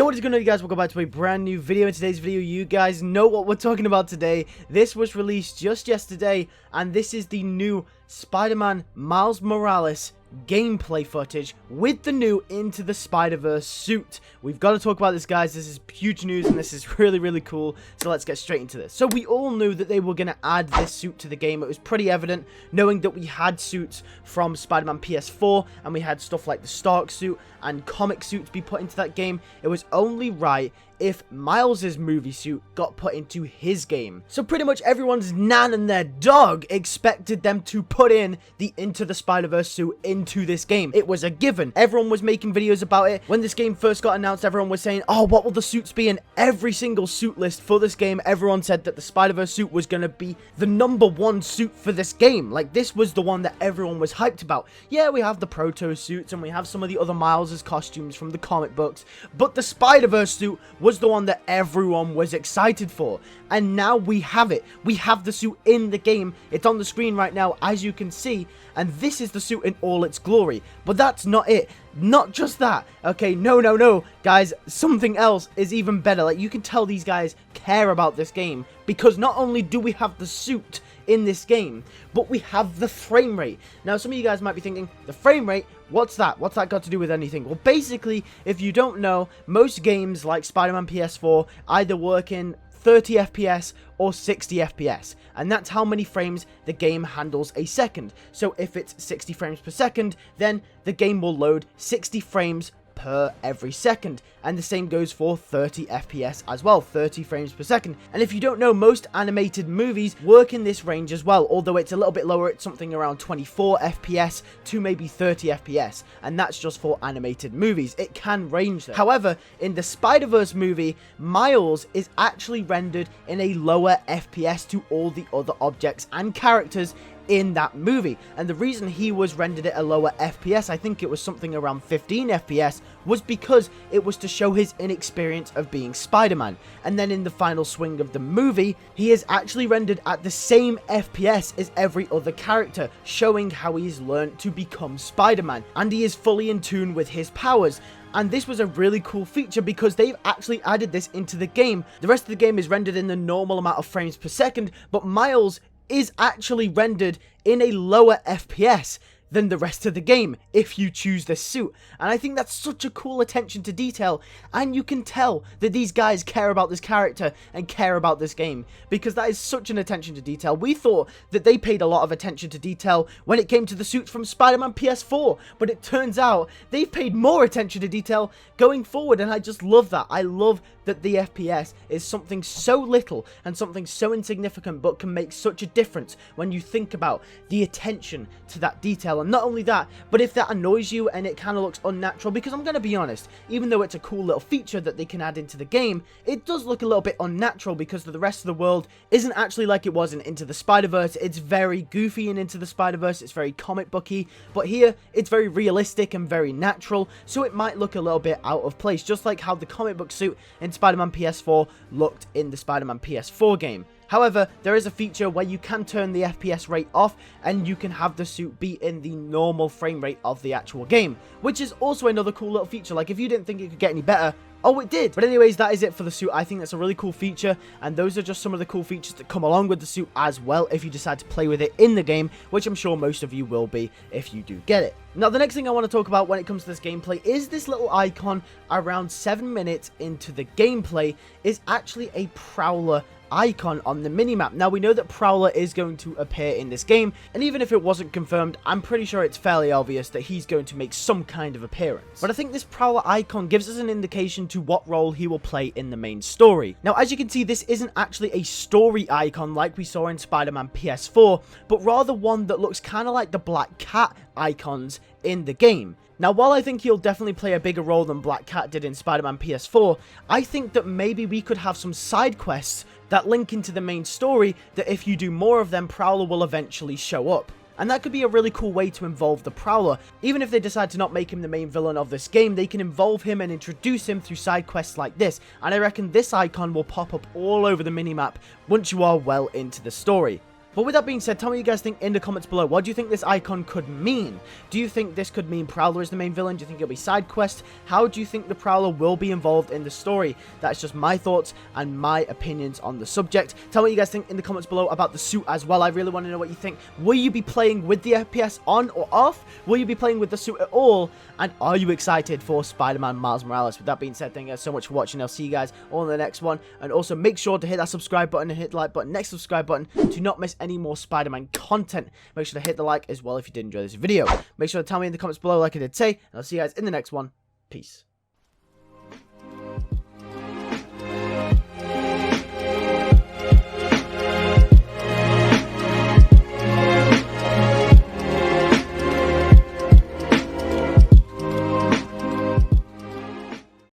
What is going on, you guys? Welcome back to a brand new video. In today's video, you guys know what we're talking about today. This was released just yesterday, and this is the new Spider-Man Miles Morales gameplay footage with the new Into the Spider-Verse suit. We've got to talk about this, guys. This is huge news, and this is really cool. So let's get straight into this. So we all knew that they were going to add this suit to the game. It was pretty evident, knowing that we had suits from Spider-Man PS4, and we had stuff like the Stark suit and comic suits be put into that game. It was only right if Miles's movie suit got put into his game. So pretty much everyone's nan and their dog expected them to put in the Into the Spider-Verse suit into this game. It was a given. Everyone was making videos about it. When this game first got announced, everyone was saying, oh, what will the suits be? In every single suit list for this game, everyone said that the Spider-Verse suit was going to be the #1 suit for this game. Like, this was the one that everyone was hyped about. Yeah, we have the Proto suits, and we have some of the other Miles's costumes from the comic books, but the Spider-Verse suit was the one that everyone was excited for. And now we have it. We have the suit in the game. It's on the screen right now, as you can see, and this is the suit in all its glory. But that's not it. Not just that. Okay, no, guys, something else is even better. Like, you can tell these guys care about this game, because not only do we have the suit in this game, but we have the frame rate. Now, some of you guys might be thinking, the frame rate, what's that? What's that got to do with anything? Well, basically, if you don't know, most games like Spider-Man PS4 either work in 30 FPS or 60 FPS, and that's how many frames the game handles a second. So if it's 60 frames per second, then the game will load 60 frames per every second, and the same goes for 30 FPS as well, 30 frames per second. And if you don't know, most animated movies work in this range as well, although it's a little bit lower. It's something around 24 FPS to maybe 30 FPS, and that's just for animated movies. It can range there. However, in the Spider-Verse movie, Miles is actually rendered in a lower FPS to all the other objects and characters in that movie, and the reason he was rendered at a lower FPS, I think it was something around 15 FPS, was because it was to show his inexperience of being Spider-Man. And then in the final swing of the movie, he is actually rendered at the same FPS as every other character, showing how he's learned to become Spider-Man, and he is fully in tune with his powers. And this was a really cool feature because they've actually added this into the game. The rest of the game is rendered in the normal amount of frames per second, but Miles is actually rendered in a lower FPS than the rest of the game if you choose this suit. And I think that's such a cool attention to detail, and you can tell that these guys care about this character and care about this game, because that is such an attention to detail. We thought that they paid a lot of attention to detail when it came to the suits from Spider-Man PS4, but it turns out they've paid more attention to detail going forward, and I just love that. I love that the FPS is something so little and something so insignificant, but can make such a difference when you think about the attention to that detail. And not only that, but if that annoys you and it kind of looks unnatural, because I'm going to be honest, even though it's a cool little feature that they can add into the game, it does look a little bit unnatural because the rest of the world isn't actually like it was in Into the Spider-Verse. It's very goofy in Into the Spider-Verse, it's very comic booky, but here it's very realistic and very natural, so it might look a little bit out of place, just like how the comic book suit in Spider-Man PS4 looked in the Spider-Man PS4 game. However, there is a feature where you can turn the FPS rate off, and you can have the suit be in the normal frame rate of the actual game, which is also another cool little feature. Like, if you didn't think it could get any better, oh, it did. But anyways, that is it for the suit. I think that's a really cool feature, and those are just some of the cool features that come along with the suit as well, if you decide to play with it in the game, which I'm sure most of you will be if you do get it. Now, the next thing I want to talk about when it comes to this gameplay is this little icon around 7 minutes into the gameplay is actually a Prowler icon on the minimap. Now, we know that Prowler is going to appear in this game, and even if it wasn't confirmed, I'm pretty sure it's fairly obvious that he's going to make some kind of appearance. But I think this Prowler icon gives us an indication to what role he will play in the main story. Now, as you can see, this isn't actually a story icon like we saw in Spider-Man PS4, but rather one that looks kind of like the Black Cat icons in the game. Now, while I think he'll definitely play a bigger role than Black Cat did in Spider-Man PS4, I think that maybe we could have some side quests that link into the main story, that if you do more of them, Prowler will eventually show up. And that could be a really cool way to involve the Prowler. Even if they decide to not make him the main villain of this game, they can involve him and introduce him through side quests like this. And I reckon this icon will pop up all over the minimap once you are well into the story. But with that being said, tell me what you guys think in the comments below. What do you think this icon could mean? Do you think this could mean Prowler is the main villain? Do you think it'll be side quest? How do you think the Prowler will be involved in the story? That's just my thoughts and my opinions on the subject. Tell me what you guys think in the comments below about the suit as well. I really want to know what you think. Will you be playing with the FPS on or off? Will you be playing with the suit at all? And are you excited for Spider-Man Miles Morales? With that being said, thank you guys so much for watching. I'll see you guys all in the next one. And also make sure to hit that subscribe button and hit the like button next to the subscribe button to not miss any more Spider-Man content. Make sure to hit the like as well if you did enjoy this video. Make sure to tell me in the comments below like I did say, and I'll see you guys in the next one. Peace.